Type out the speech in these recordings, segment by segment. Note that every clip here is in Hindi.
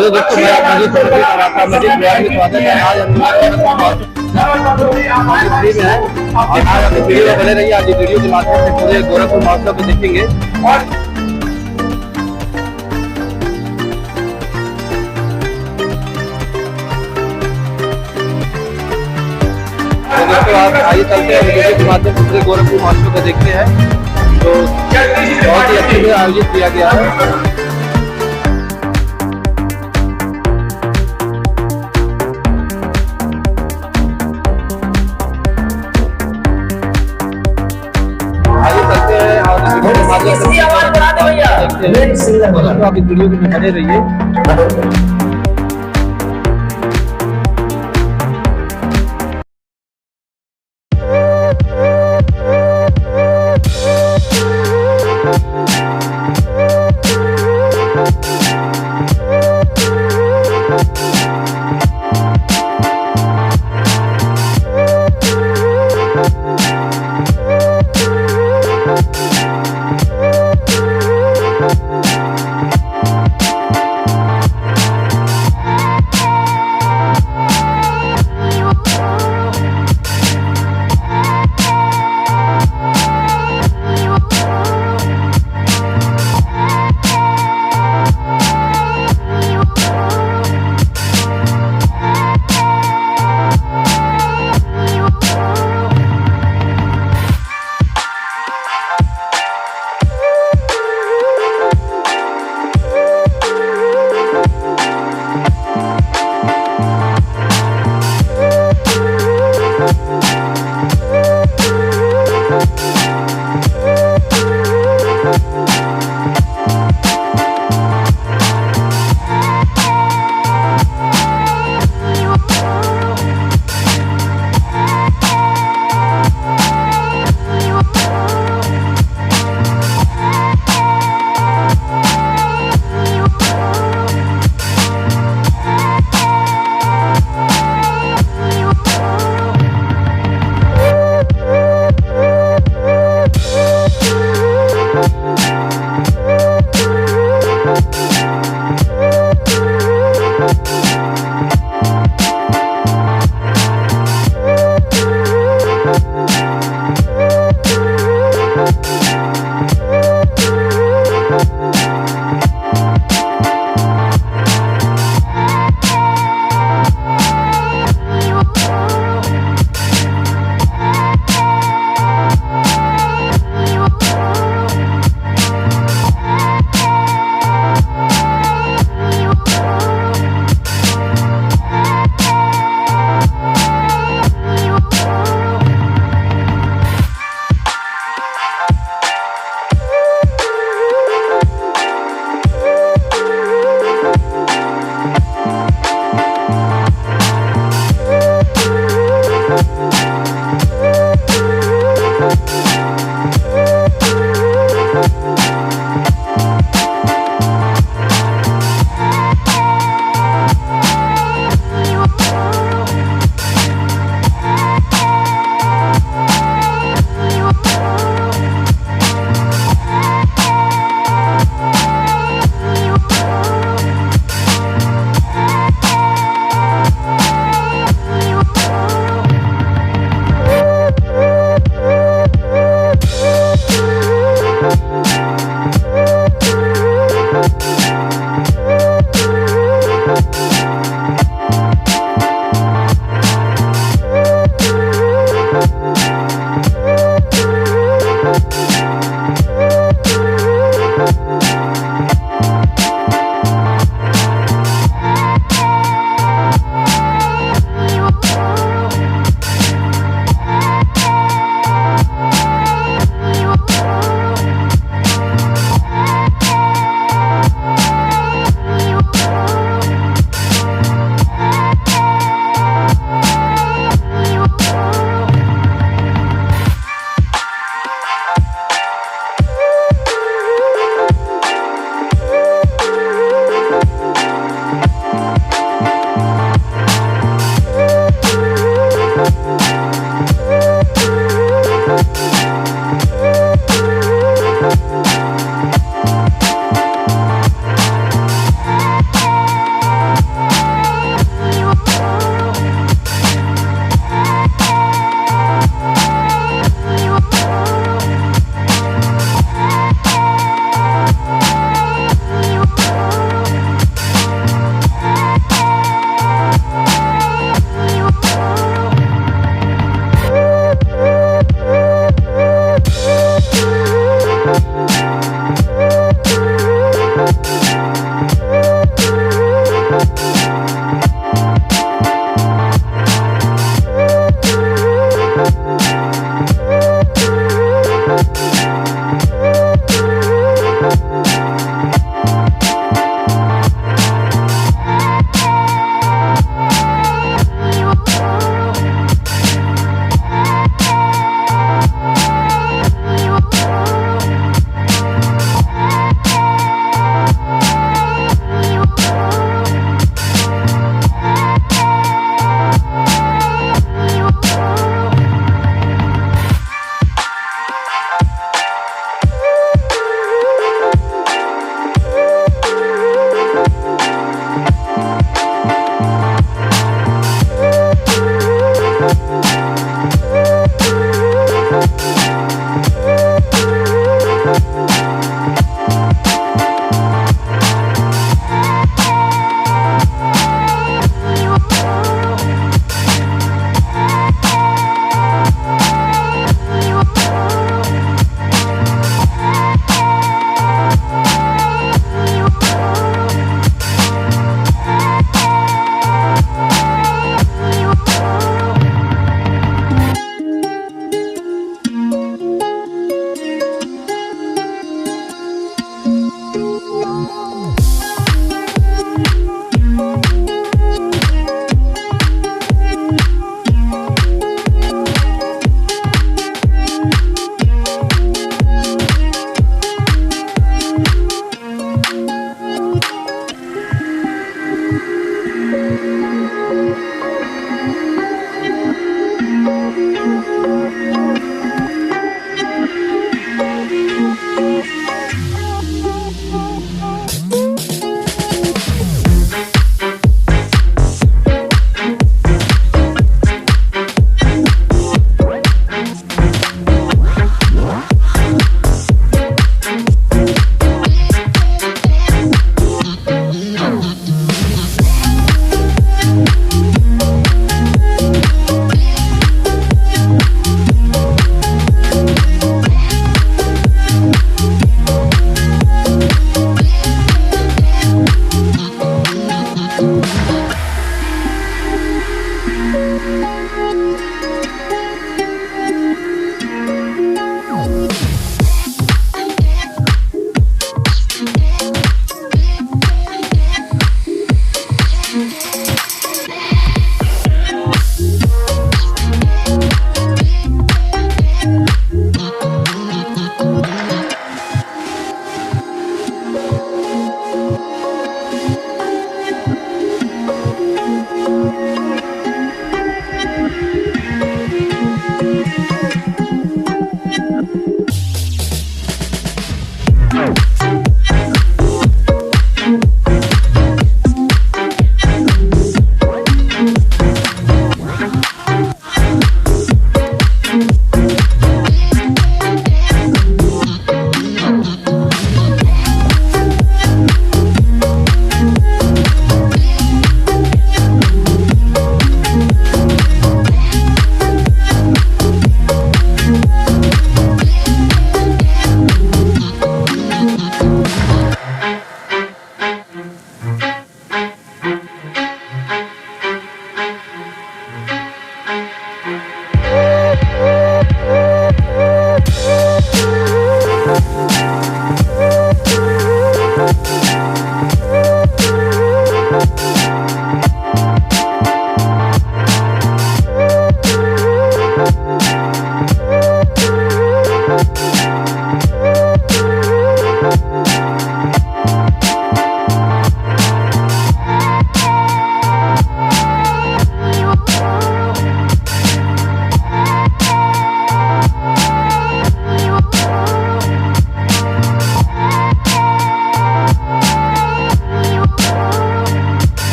हेलो दोस्तों, मैं मजीद ब्लॉग में स्वागत है। आज हम फ्री में है और आज अपनी वीडियो में बने रहिए। आज वीडियो के माध्यम से पूरे गोरखपुर महोत्सव को देखेंगे और दोस्तों आप आइए चलते हैं वीडियो के माध्यम से पूरे गोरखपुर महोत्सव को देखते हैं जो बहुत ही अच्छे से आयोजित किया गया है। आप इस वीडियो में बने रहिए।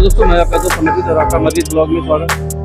दोस्तों, मैं आपका दोस्त अमरजीत और आपका अमरजीत ब्लॉग में स्वागत।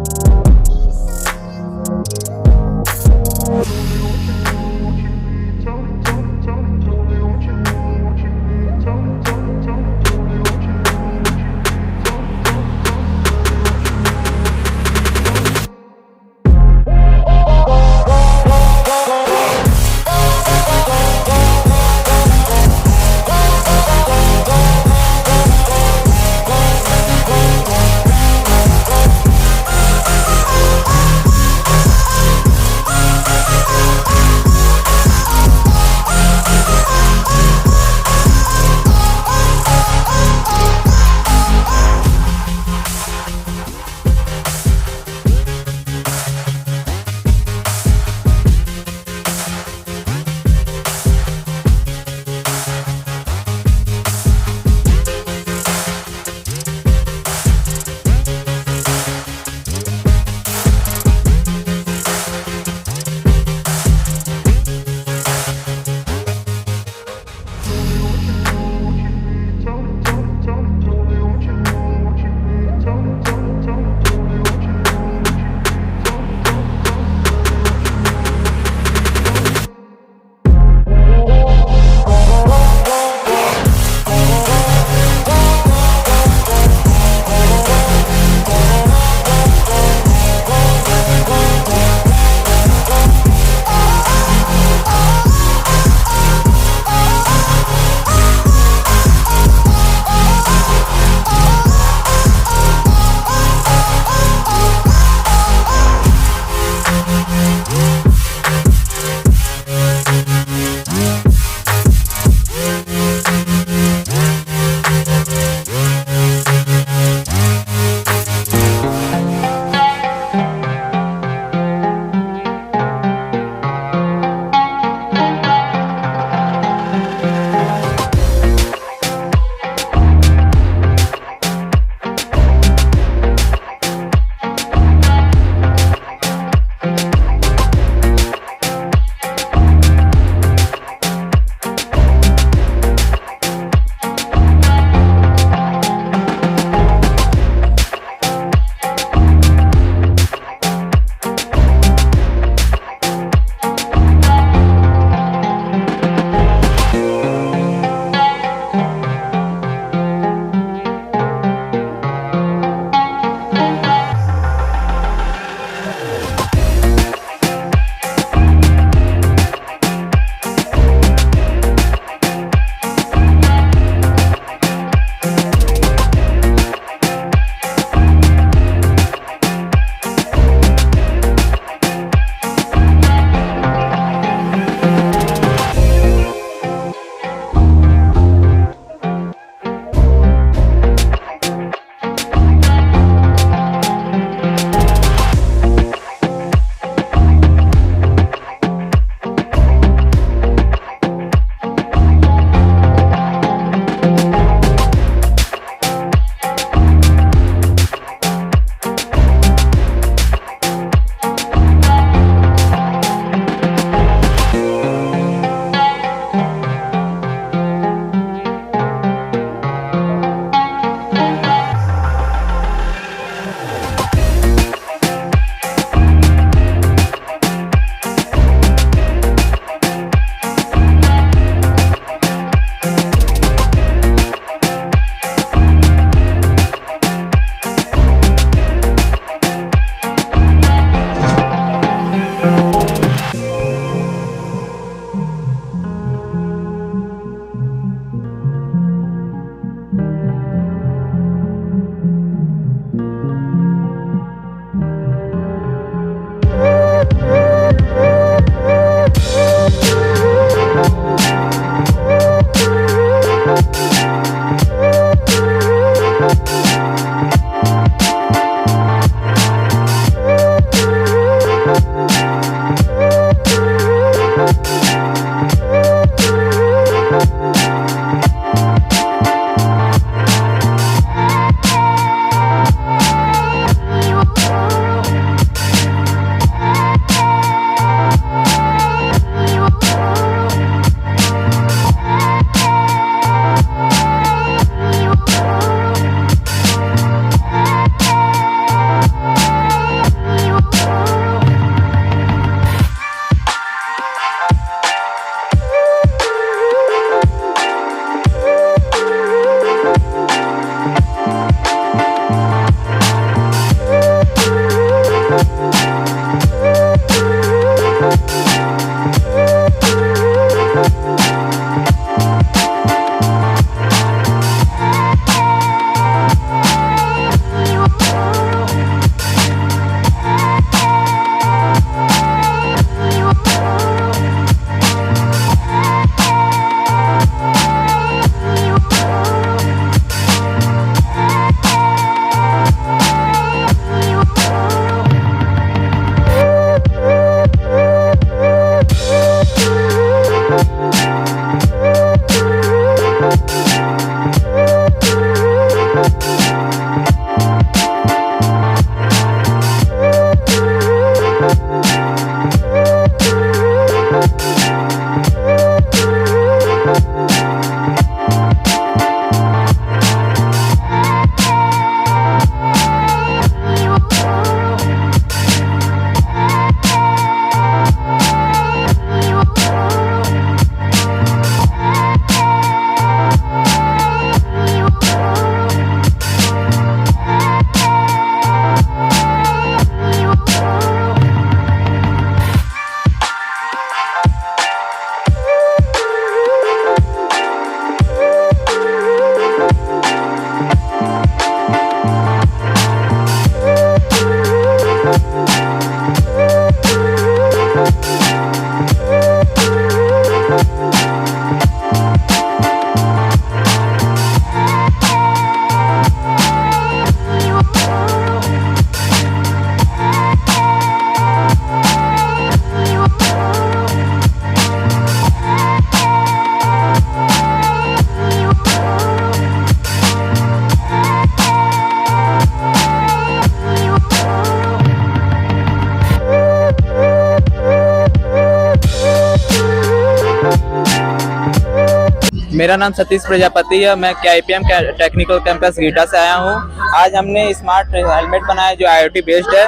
मेरा नाम सतीश प्रजापति है। मैं KIPM टेक्निकल कैंपस गीटा से आया हूँ। आज हमने स्मार्ट हेलमेट बनाया जो IoT बेस्ड है।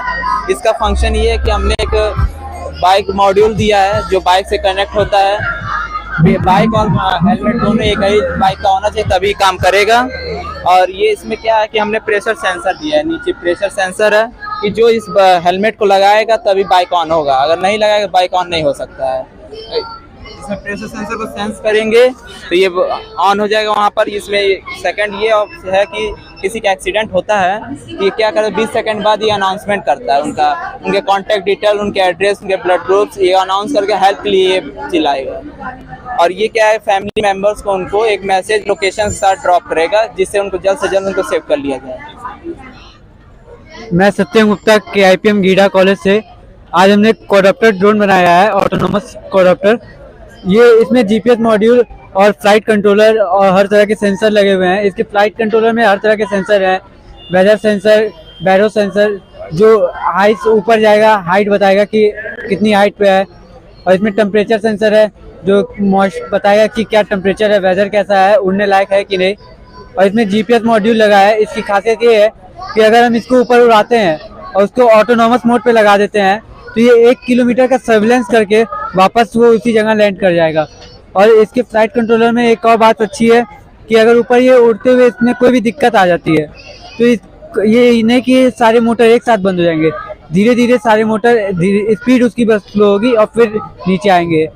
इसका फंक्शन ये है कि हमने एक बाइक मॉड्यूल दिया है जो बाइक से कनेक्ट होता है। बाइक और हेलमेट दोनों एक ही बाइक का होना चाहिए तभी काम करेगा। और ये इसमें क्या है कि हमने प्रेशर सेंसर दिया है, नीचे प्रेशर सेंसर है कि जो इस हेलमेट को लगाएगा तभी बाइक ऑन होगा, अगर नहीं लगाएगा बाइक ऑन नहीं हो सकता है। इसमें प्रेशर सेंसर को सेंस करेंगे तो ये ऑन हो जाएगा वहाँ पर। इसमें सेकंड ये है कि किसी का एक्सीडेंट होता है तो ये क्या करे 20 सेकंड बाद ये अनाउंसमेंट करता है, उनके कॉन्टैक्ट डिटेल, उनके एड्रेस, उनके ब्लड ग्रुप्स, ये अनाउंस करके हेल्प के लिए चिल्लाएगा। और ये क्या है फैमिली मेंबर्स को उनको एक मैसेज लोकेशन के साथ ड्रॉप करेगा जिससे उनको जल्द से जल्द उनको सेव कर लिया जाए। मैं सत्यम गुप्ता KIPM गीडा कॉलेज से। आज हमने कोडाप्टर ड्रोन बनाया है, ऑटोनोमस कोडाप्टर। ये इसमें GPS मॉड्यूल और फ्लाइट कंट्रोलर और हर तरह के सेंसर लगे हुए हैं। इसके फ्लाइट कंट्रोलर में हर तरह के सेंसर हैं, वेदर सेंसर, बैरो सेंसर जो हाइट से ऊपर जाएगा, हाइट बताएगा कि कितनी हाइट पे है। और इसमें टेम्परेचर सेंसर है जो बताएगा कि क्या टेम्परेचर है, वेदर कैसा है, उड़ने लायक है कि नहीं। और इसमें GPS मॉड्यूल लगा है। इसकी खासियत ये है कि अगर हम इसको ऊपर उड़ाते हैं और उसको ऑटोनोमस मोड पे लगा देते हैं तो ये 1 किलोमीटर का सर्विलेंस करके वापस वो उसी जगह लैंड कर जाएगा। और इसके फ्लाइट कंट्रोलर में एक और बात अच्छी है कि अगर ऊपर ये उड़ते हुए इसमें कोई भी दिक्कत आ जाती है तो ये नहीं कि सारे मोटर एक साथ बंद हो जाएंगे, धीरे धीरे सारे मोटर स्पीड उसकी बस स्लो होगी और फिर नीचे आएंगे।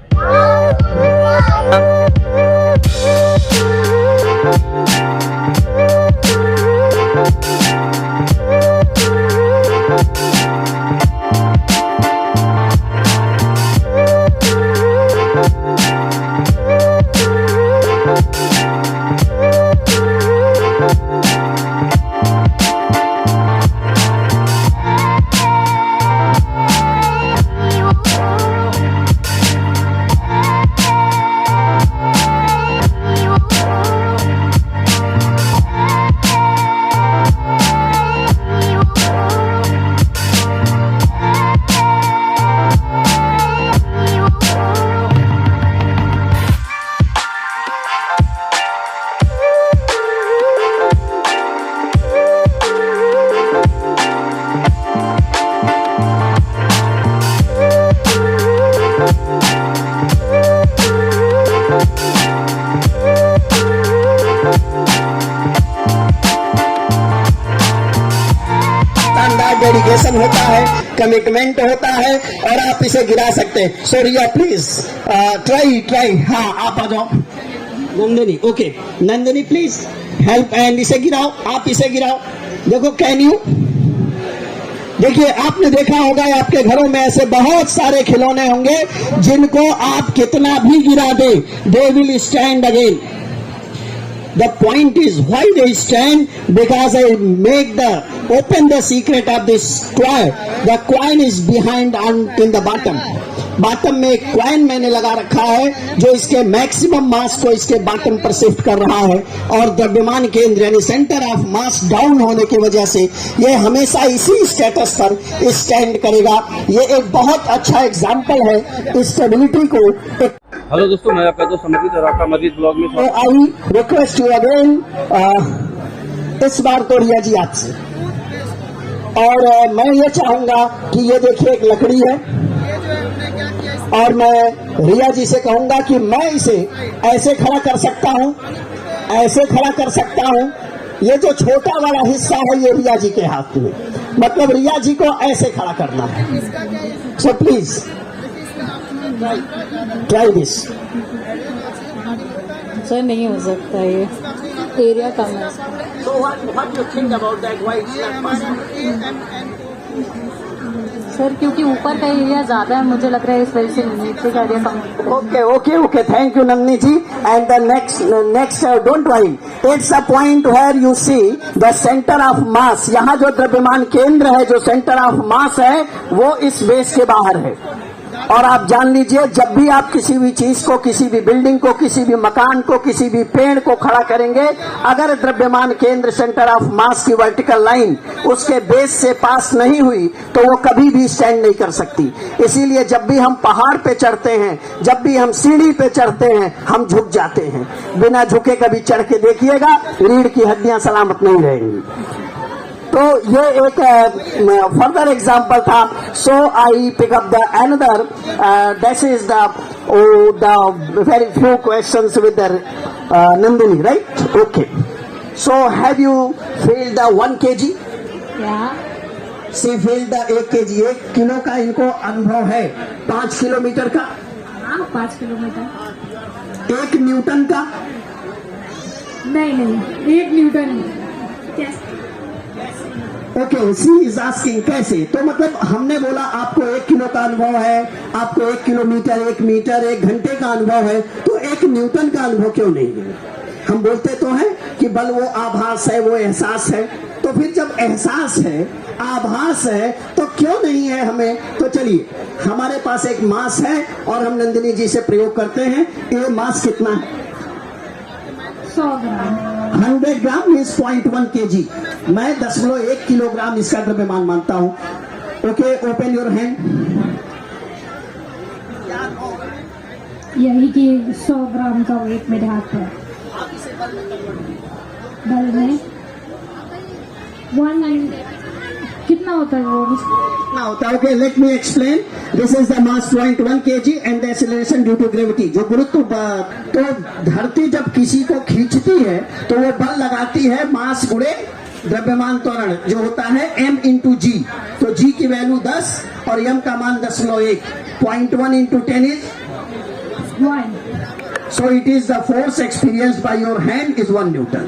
डेडिकेशन होता है, कमिटमेंट होता है और आप इसे गिरा सकते हैं। सो रिया प्लीज ट्राई। हाँ आप आ जाओ Nandini. Okay Nandini please help and इसे गिराओ, आप इसे गिराओ। देखो कैन यू, देखिए आपने देखा होगा आपके घरों में ऐसे बहुत सारे खिलौने होंगे जिनको आप कितना भी गिरा दे दे will stand again. The point is why they stand, because I open the secret of this coin. The coin is behind in the bottom. Bottom में एक कॉइन मैंने लगा रखा है जो इसके मैक्सिमम मास को इसके बॉटम पर शिफ्ट कर रहा है। और द्रव्यमान केंद्र यानी सेंटर ऑफ मास डाउन होने की वजह से ये हमेशा इसी स्टेटस पर स्टैंड करेगा। ये एक बहुत अच्छा एग्जाम्पल है स्टेबिलिटी को। हेलो दोस्तों, मैं आपका दोस्त अमरजीत और आपका अमरजीत ब्लॉग में आई रिक्वेस्ट यू अगेन, इस बार तो रिया जी आपसे, और मैं ये चाहूंगा कि ये देखिए एक लकड़ी है और मैं रिया जी से कहूंगा कि मैं इसे ऐसे खड़ा कर सकता हूं, ऐसे खड़ा कर सकता हूं। ये जो छोटा वाला हिस्सा है ये रिया जी के हाथ में, मतलब रिया जी को ऐसे खड़ा करना है। So please try this. Sir नहीं हो सकता, ये एरिया कम है। So what you think about that? Why it's not possible? Sir क्योंकि ऊपर का एरिया ज्यादा है, मुझे लग रहा है इस वजह से नीचे का area come. Okay. Thank you, Nandini ji. And the next, don't worry. It's a point where you see the center of mass. यहाँ जो द्रव्यमान केंद्र है, जो सेंटर ऑफ मास है, वो इस बेस के बाहर है। और आप जान लीजिए, जब भी आप किसी भी चीज को, किसी भी बिल्डिंग को, किसी भी मकान को, किसी भी पेड़ को खड़ा करेंगे, अगर द्रव्यमान केंद्र सेंटर ऑफ मास की वर्टिकल लाइन उसके बेस से पास नहीं हुई तो वो कभी भी स्टैंड नहीं कर सकती। इसीलिए जब भी हम पहाड़ पे चढ़ते हैं, जब भी हम सीढ़ी पे चढ़ते हैं, हम झुक जाते हैं। बिना झुके कभी चढ़ के देखिएगा, रीढ़ की हड्डियां सलामत नहीं रहेंगी। तो ये एक फर्दर एग्जांपल था। So I pick up the another, this is the very few questions with Nandini, right? Okay, so have you feeled the 1 kg? See feeled the 1 kg, 1 kilo का इनको अनुभव है। 5 किलोमीटर का? 5 किलोमीटर। 1 न्यूटन का? नहीं, 1 newton. Okay, C is asking कैसे? तो मतलब हमने बोला आपको 1 किलो का अनुभव है, आपको 1 किलोमीटर, 1 मीटर, 1 घंटे का अनुभव है, तो 1 न्यूटन का अनुभव क्यों नहीं है? हम बोलते तो हैं कि बल वो आभास है, वो एहसास है। तो फिर जब एहसास है, आभास है, तो क्यों नहीं है हमें? तो चलिए, हमारे पास एक मास है और हम नंदिनी जी से प्रयोग करते हैं। ये मास कितना है? 100 ग्राम। 100 ग्राम मीन्स 0.1 kg। मैं 10.1 किलोग्राम इसका द्रव्यमान मानता हूं। Okay, open your hand. यही कि 100 ग्राम का वेट मेरे हाथ पर। बल में 1 कितना होता है वो? कितना होता है? Okay, let me explain. This is the mass 0.1 kg and the acceleration due to gravity. जो गुरुत्व, तो धरती जब किसी को खींचती है तो वो बल लगाती है मास गुणे द्रव्यमान त्वरण, जो होता है m इंटू जी। तो g की वैल्यू 10 और m का मान 10.1। 0.1 into 10 is 1। So it is the force experienced by your hand is 1 Newton.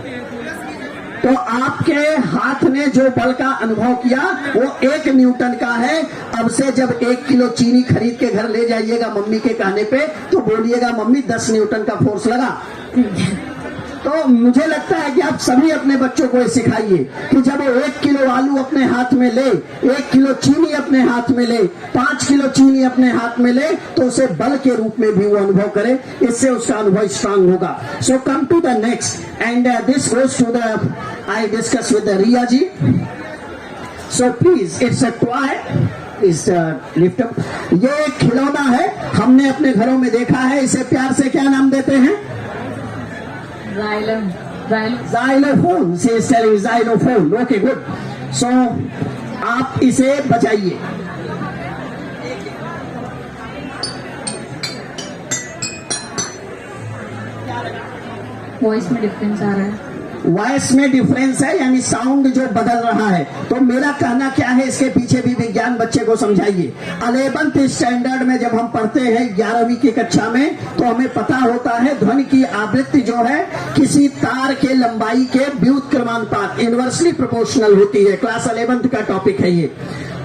तो आपके हाथ ने जो बल का अनुभव किया वो 1 न्यूटन का है। अब से जब 1 किलो चीनी खरीद के घर ले जाइएगा मम्मी के कहने पे, तो बोलिएगा मम्मी 10 न्यूटन का फोर्स लगा। तो मुझे लगता है कि आप सभी अपने बच्चों को ये सिखाइए कि जब वो 1 किलो आलू अपने हाथ में ले, 1 किलो चीनी अपने हाथ में ले, 5 किलो चीनी अपने हाथ में ले, तो उसे बल के रूप में भी वो अनुभव करे। इससे उसका अनुभव स्ट्रांग होगा। So come to the next and this goes to the, I discuss with Riya ji. So please, it's a toy, is lift up. ये एक खिलौना है, हमने अपने घरों में देखा है। इसे प्यार से क्या नाम देते हैं? Xylophone. She is telling xylophone. Okay, good. So आप इसे बजाइए। वॉइस में डिफरेंस आ रहा है। वॉइस में डिफरेंस है, यानी साउंड जो बदल रहा है। तो मेरा कहना क्या है, इसके पीछे भी विज्ञान बच्चे को समझाइए। 11th स्टैंडर्ड में जब हम पढ़ते हैं 11वीं की कक्षा में, तो हमें पता होता है ध्वनि की आवृत्ति जो है किसी तार के लंबाई के व्युत्क्रमानुपात, इनवर्सली प्रोपोर्शनल होती है। क्लास 11th का टॉपिक है ये।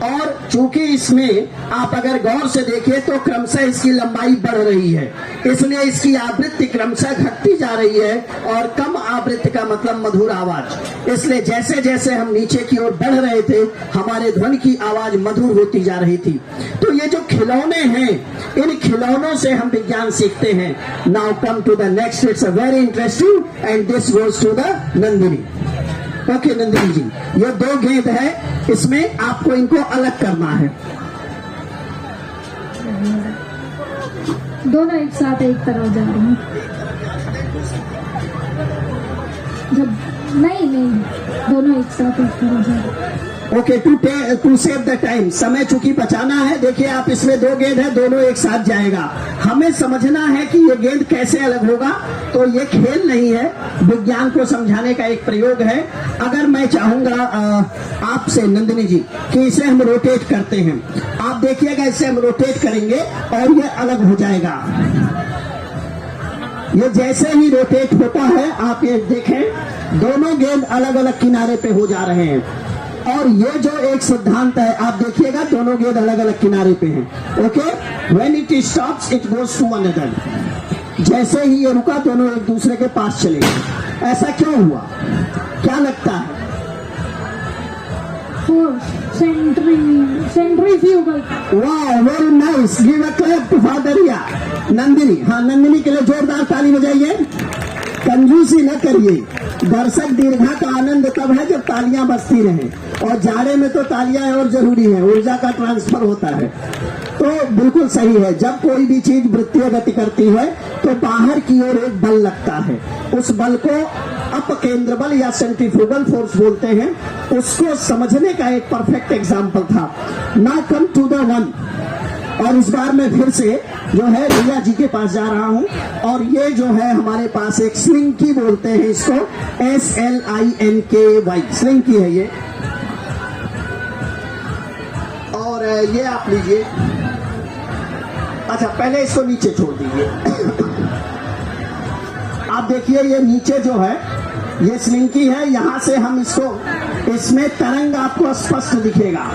और चूंकि इसमें आप अगर गौर से देखें तो क्रमशः इसकी लंबाई बढ़ रही है, इसलिए इसकी आवृत्ति क्रमशः घटती जा रही है। और कम आवृत्ति का मतलब मधुर आवाज। इसलिए जैसे जैसे हम नीचे की ओर बढ़ रहे थे, हमारे ध्वनि की आवाज मधुर होती जा रही थी। तो ये जो खिलौने हैं, इन खिलौनों से हम विज्ञान सीखते हैं। Now come to the next, it's a very interesting and this goes to the Nandini. Okay Nandini ji, ये 2 गेंद है, इसमें आपको इनको अलग करना है। दोनों एक साथ एक तरफ जा रहे हैं। जब नहीं, दोनों एक साथ एक तरफ जा रहे हैं। Okay, to save the time, समय चूंकि बचाना है। देखिए आप, इसमें 2 गेंद है, दोनों एक साथ जाएगा। हमें समझना है कि ये गेंद कैसे अलग होगा। तो ये खेल नहीं है, विज्ञान को समझाने का एक प्रयोग है। अगर मैं चाहूंगा आपसे नंदिनी जी कि इसे हम रोटेट करते हैं, आप देखिएगा इसे हम रोटेट करेंगे और ये अलग हो जाएगा। ये जैसे ही रोटेट होता है, आप ये देखें, दोनों गेंद अलग अलग किनारे पे हो जा रहे हैं। और ये जो एक सिद्धांत है, आप देखिएगा दोनों गेंद अलग अलग किनारे पे हैं। Okay, when it stops it goes to one another. जैसे ही ये रुका, दोनों एक दूसरे के पास चले गए। ऐसा क्यों हुआ, क्या लगता है? फोर्स। सेंट्रीफ्यूगल। वाह, very nice, give a clap to फादरिया। नंदिनी, हाँ नंदिनी के लिए जोरदार ताली बजाइए। कंजूसी न करिए, दर्शक दीर्घा का आनंद तब है जब तालियां बजती रहें, और जाड़े में तो तालियां और जरूरी है, ऊर्जा का ट्रांसफर होता है। तो बिल्कुल सही है, जब कोई भी चीज वृत्तीय गति करती है तो बाहर की ओर एक बल लगता है, उस बल को अपकेंद्र बल या सेंट्रीफ्यूगल फोर्स बोलते हैं। उसको समझने का एक परफेक्ट एग्जाम्पल था। Now come to the one, और इस बार मैं फिर से जो है रिया जी के पास जा रहा हूं, और ये जो है हमारे पास एक स्लिंकी बोलते हैं इसको, SLINKY, स्लिंकी है ये। और ये आप लीजिए। अच्छा, पहले इसको नीचे छोड़ दीजिए। आप देखिए ये नीचे जो है ये स्लिंकी है, यहां से हम इसको, इसमें तरंग आपको स्पष्ट दिखेगा।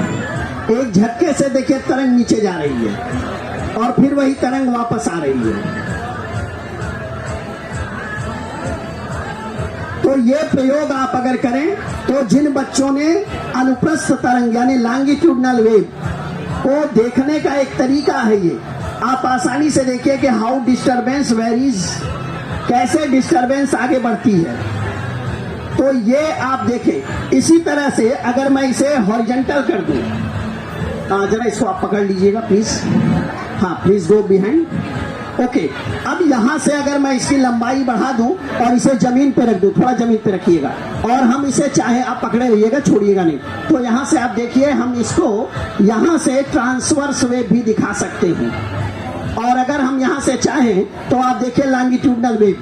एक झटके से देखिए तरंग नीचे जा रही है और फिर वही तरंग वापस आ रही है। तो ये प्रयोग आप अगर करें तो जिन बच्चों ने अनुप्रस्थ तरंग यानी लॉन्गिट्यूडनल वेव को देखने का एक तरीका है, ये आप आसानी से देखिए कि हाउ डिस्टरबेंस वेरीज, कैसे डिस्टरबेंस आगे बढ़ती है। तो ये आप देखें, इसी तरह से अगर मैं इसे हॉरिजॉन्टल कर दूं, जरा इसको आप पकड़ लीजिएगा प्लीज, हाँ प्लीज गो बिहाइंड। ओके, अब यहां से अगर मैं इसकी लंबाई बढ़ा दूं और इसे जमीन पे रख दूं, थोड़ा जमीन पे रखिएगा, और हम इसे चाहे आप पकड़े रहिएगा, छोड़िएगा नहीं। तो यहां से आप देखिए हम इसको यहां से ट्रांसवर्स वेव भी दिखा सकते हैं, और अगर हम यहां से चाहें तो आप देखिए लॉन्गिट्यूडनल वेव।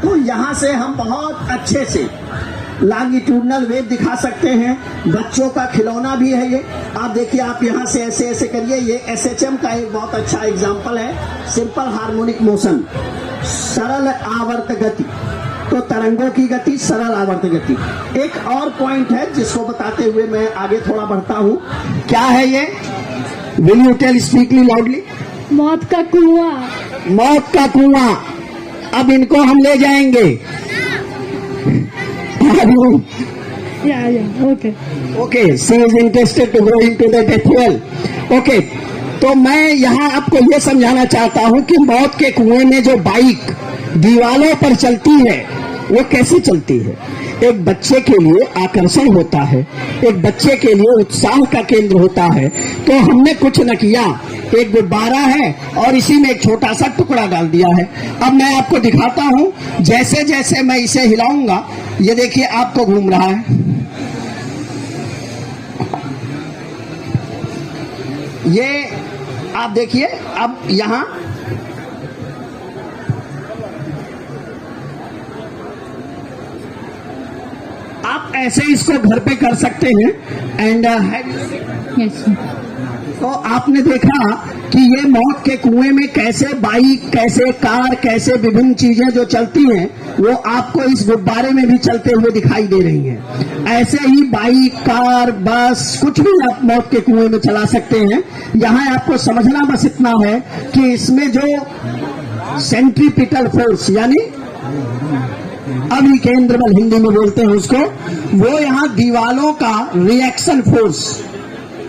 तो यहां से हम बहुत अच्छे से लॉन्गिट्यूडनल वेव दिखा सकते हैं। बच्चों का खिलौना भी है ये। आप देखिए, आप यहाँ से ऐसे ऐसे करिए, ये SHM का एक बहुत अच्छा एग्जाम्पल है, सिंपल हार्मोनिक मोशन, सरल आवर्त गति। तो तरंगों की गति, सरल आवर्त गति। एक और पॉइंट है जिसको बताते हुए मैं आगे थोड़ा बढ़ता हूँ। क्या है ये? Will you tell speakly loudly? मौत का कुआं। मौत का कुआं। अब इनको हम ले जाएंगे। Okay, she is interested to go into the death well. Okay, तो मैं यहाँ आपको ये समझाना चाहता हूँ कि मौत के कुएं में जो बाइक दीवालों पर चलती है वो कैसे चलती है। एक बच्चे के लिए आकर्षण होता है, एक बच्चे के लिए उत्साह का केंद्र होता है। तो हमने कुछ न किया, एक गुब्बारा है और इसी में एक छोटा सा टुकड़ा डाल दिया है। अब मैं आपको दिखाता हूं, जैसे जैसे मैं इसे हिलाऊंगा, ये देखिए आपको घूम रहा है। ये आप देखिए, अब यहां आप ऐसे इसको घर पे कर सकते हैं। एंड तो आपने देखा कि ये मौत के कुएं में कैसे बाइक, कैसे कार, कैसे विभिन्न चीजें जो चलती हैं वो आपको इस गुब्बारे में भी चलते हुए दिखाई दे रही हैं। ऐसे ही बाइक, कार, बस, कुछ भी आप मौत के कुएं में चला सकते हैं। यहाँ आपको समझना बस इतना है कि इसमें जो सेंट्रीपिटल फोर्स यानी अभिकेंद्र बल हिंदी में बोलते हैं उसको, वो यहाँ दीवालों का रिएक्शन फोर्स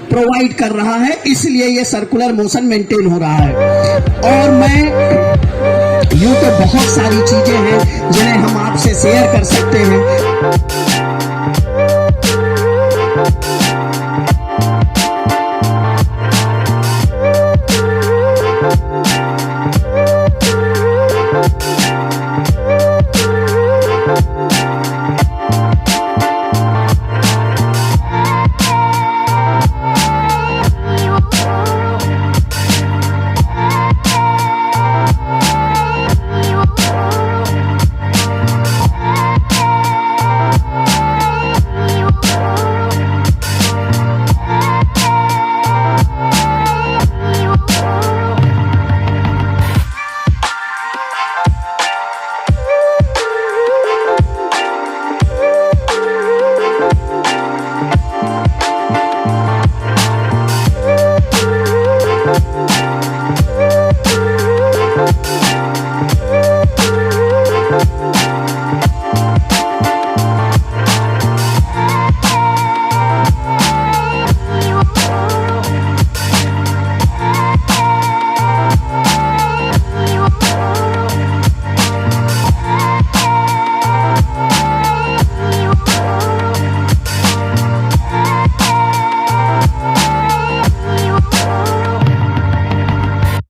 प्रोवाइड कर रहा है, इसलिए ये सर्कुलर मोशन मेंटेन हो रहा है। और मैं यूं तो बहुत सारी चीजें हैं जिन्हें हम आपसे शेयर कर सकते हैं।